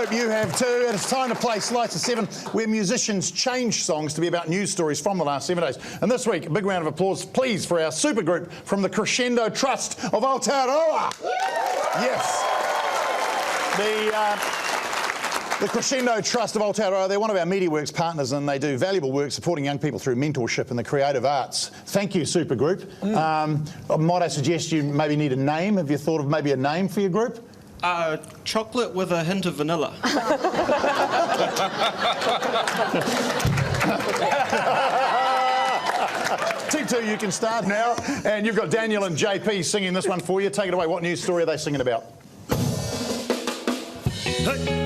hope you have too. And it's time to play Slice of 7, where musicians change songs to be about news stories from the last 7 days. And this week, a big round of applause, please, for our supergroup from the Crescendo Trust of Aotearoa. Yes. The Crescendo Trust of Aotearoa, they're one of our MediaWorks partners, and they do valuable work supporting young people through mentorship in the creative arts. Thank you, supergroup. Might I suggest you maybe need a name? Have you thought of maybe a name for your group? Chocolate with a hint of vanilla. Team 2, you can start now. And you've got Daniel and JP singing this one for you. Take it away. What news story are they singing about? Hey.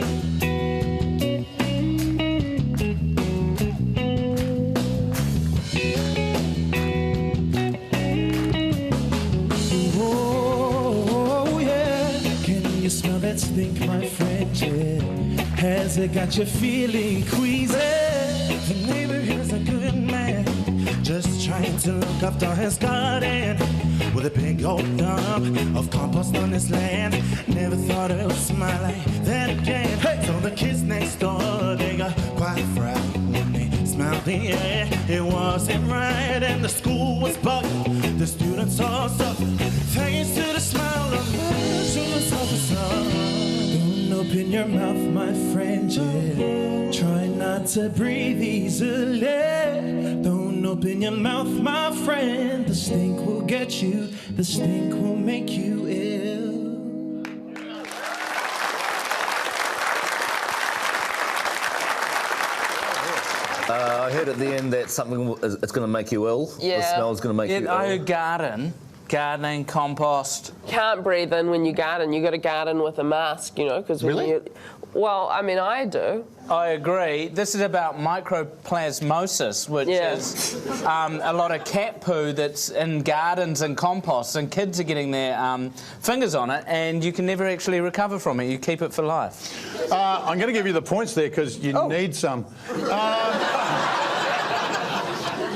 Think, my friend, yeah. Has it got you feeling queasy? The neighbor here's a good man, just trying to look after his garden with a big old dump of compost on his land. Never thought it would smile like that again. Hey! So the kids next door, they got quite fried when they smelled the air. It wasn't right and the school was bugged. The students all suffered thanks to the smile of the children's officer. Open your mouth, my friend, yeah. Try not to breathe easily. Don't open your mouth, my friend. The stink will get you. The stink will make you ill. I heard at the end that something it's going to make you ill. Yeah. The smell's going to make you ill. Gardening, compost. Can't breathe in when you garden. You got to garden with a mask, you know, because really? Well, I mean, I do. I agree. This is about mycoplasmosis, which is a lot of cat poo that's in gardens and compost, and kids are getting their fingers on it, and you can never actually recover from it. You keep it for life. I'm going to give you the points there because you need some.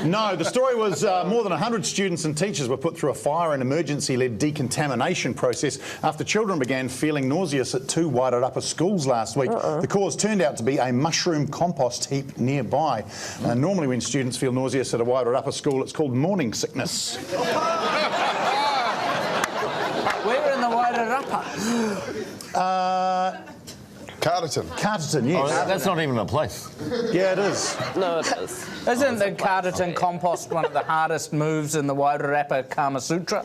No, the story was more than 100 students and teachers were put through a fire and emergency-led decontamination process after children began feeling nauseous at 2 Wairarapa schools last week. The cause turned out to be a mushroom compost heap nearby. Normally when students feel nauseous at a Wairarapa school, it's called morning sickness. Where in the Wairarapa? Carterton, yes. Oh, that's not even a place. Yeah, it is. No, it is. Isn't the Carterton compost one of the hardest moves in the Wairarapa Kama Sutra?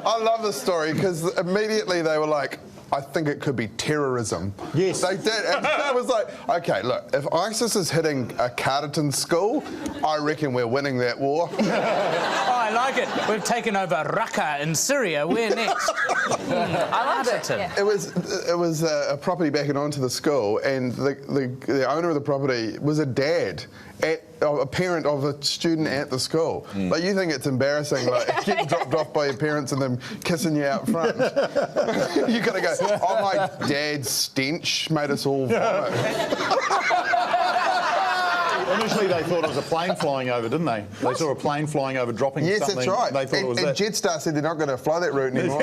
I love this story because immediately they were like, I think it could be terrorism. Yes. They did. And I was like, okay, look, if ISIS is hitting a Carterton school, I reckon we're winning that war. Oh, I like it. We've taken over Raqqa in Syria. We're next. I love it. Yeah. It was a property backing onto the school, and the owner of the property was a dad, a parent of a student at the school. Like, you think it's embarrassing, like getting dropped off by your parents and them kissing you out front. You gotta go, oh, my dad's stench made us all vomit. Initially, they thought it was a plane flying over, didn't they? They saw a plane flying over, dropping something. Yes, that's right. They thought it was and that. Jetstar said they're not going to fly that route anymore.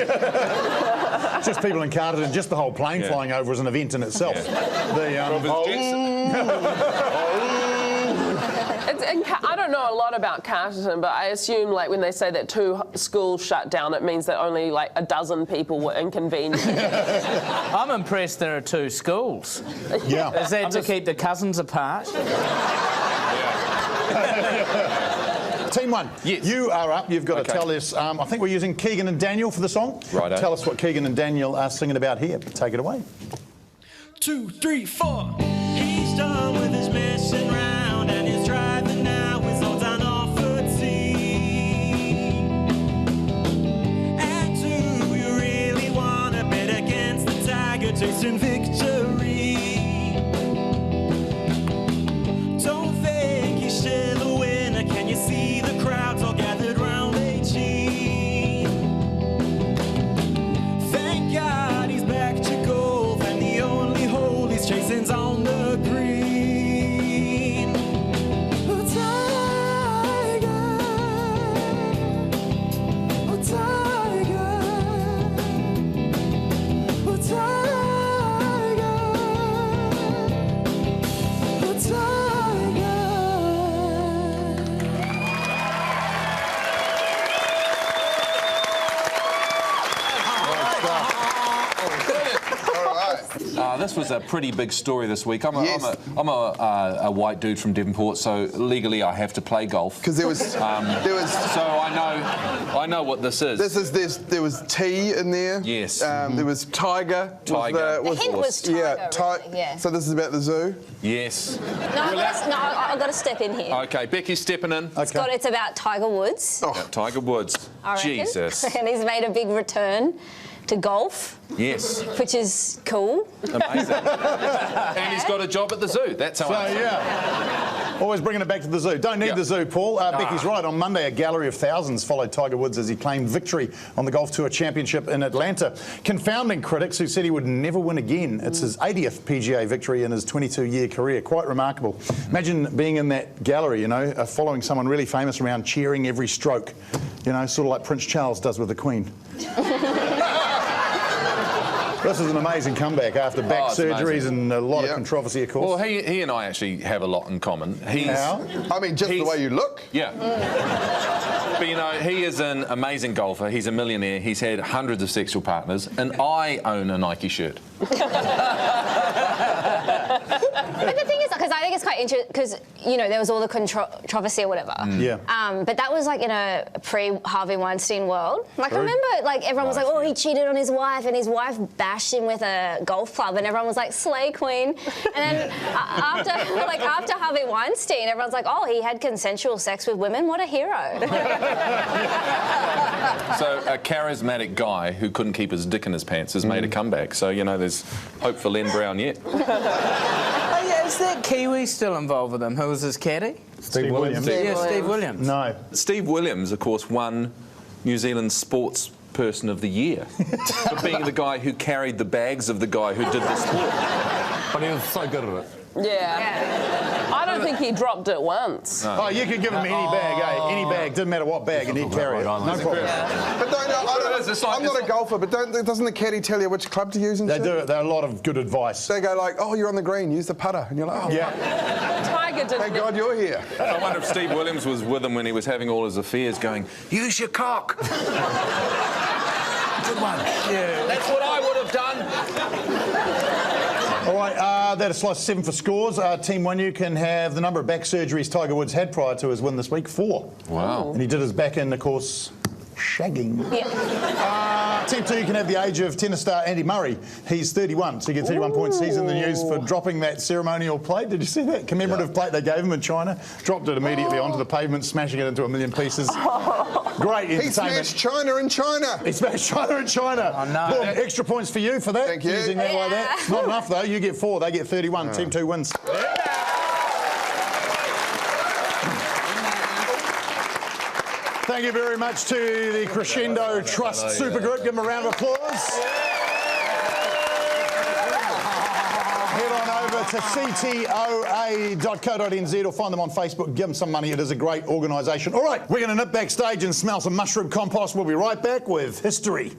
Just people in Carterton, just the whole plane flying over was an event in itself. I don't know a lot about Carterton, but I assume, like, when they say that 2 schools shut down, it means that only, like, a dozen people were inconvenienced. I'm impressed there are 2 schools. Yeah. Is that to keep the cousins apart? Team 1, you are up. You've got to tell us. I think we're using Keegan and Daniel for the song. Right. Tell us what Keegan and Daniel are singing about here. Take it away. 2, 3, 4. He's done with his messing around and he's driving now with all done off at sea. And do you really want to bet against the tiger chasing victory? Don't think you're still the winner. Can you see the crowds all gathered round they cheer? Thank God he's back to golf, and the only hole he's chasing's on the green. this was a pretty big story this week. I'm Yes. a white dude from Devonport, so legally I have to play golf. Because there was So I know what this is. there was tea in there. Yes. There was tiger. Tiger. The hint was tiger, really, yeah. So this is about the zoo. Yes. No, I've got to step in here. Okay, Becky's stepping in. Scott, it's about Tiger Woods. Yeah, Tiger Woods. I reckon. Jesus. And he's made a big return to golf, Yes. which is cool. Amazing. And he's got a job at the zoo. That's how I Yeah. Always bringing it back to the zoo. Don't need the zoo, Paul. Becky's right. On Monday, a gallery of thousands followed Tiger Woods as he claimed victory on the Golf Tour Championship in Atlanta, confounding critics who said he would never win again. It's his 80th PGA victory in his 22-year career. Quite remarkable. Imagine being in that gallery, you know, following someone really famous around, cheering every stroke, you know, sort of like Prince Charles does with the Queen. This is an amazing comeback after back surgeries and a lot of controversy, of course. Well, he and I actually have a lot in common. How? I mean, just the way you look. Yeah. But, you know, he is an amazing golfer. He's a millionaire. He's had hundreds of sexual partners. And I own a Nike shirt. But the thing is, because I think it's quite interesting, because, you know, there was all the controversy or whatever. Yeah. But that was like in a pre-Harvey Weinstein world. Like, I remember, like, everyone was like, oh, he cheated on his wife, and his wife bashed him with a golf club, and everyone was like, slay queen. And then after Harvey Weinstein, everyone's like, oh, he had consensual sex with women. What a hero. So a charismatic guy who couldn't keep his dick in his pants has made a comeback. So, you know, there's hope for Len Brown yet. Oh, yeah, is that Kiwi still involved with him? Who was his caddy? Steve Williams. Steve Williams. No. Steve Williams, of course, won New Zealand Sports Person of the Year for being the guy who carried the bags of the guy who did the sport. But he was so good at it. Yeah. I don't think he dropped it once. No. Oh, you could give him any bag, eh? Any bag, didn't matter what bag, and he'd carry it. No problem. But I'm not a golfer, but doesn't the caddy tell you which club to use and They shit? do it. They're a lot of good advice. They go like, oh, you're on the green, use the putter. And you're like, oh, Yeah. Tiger didn't. thank God you're here. I wonder if Steve Williams was with him when he was having all his affairs going, use your cock. Good one. Yeah. That's what I would have done. All right, that is slice 7 for scores. Team 1, you can have the number of back surgeries Tiger Woods had prior to his win this week, 4. Wow. And he did his back end, of course, shagging. Yeah. Team 2, you can have the age of tennis star Andy Murray. He's 31, so he gets 31 points. He's in the news for dropping that ceremonial plate. Did you see that? Commemorative plate they gave him in China. Dropped it immediately onto the pavement, smashing it into a million pieces. Great entertainment. He smashed China in China. He smashed China in China. Oh, no. Boom, extra points for you for that. Thank you. Using that like that. Not enough, though. You get 4. They get 31. Team 2 wins. Thank you very much to the Crescendo Trust Supergroup. Give them a round of applause. Head on over to ctoa.co.nz or find them on Facebook. Give them some money. It is a great organisation. All right, we're going to nip backstage and smell some mushroom compost. We'll be right back with History.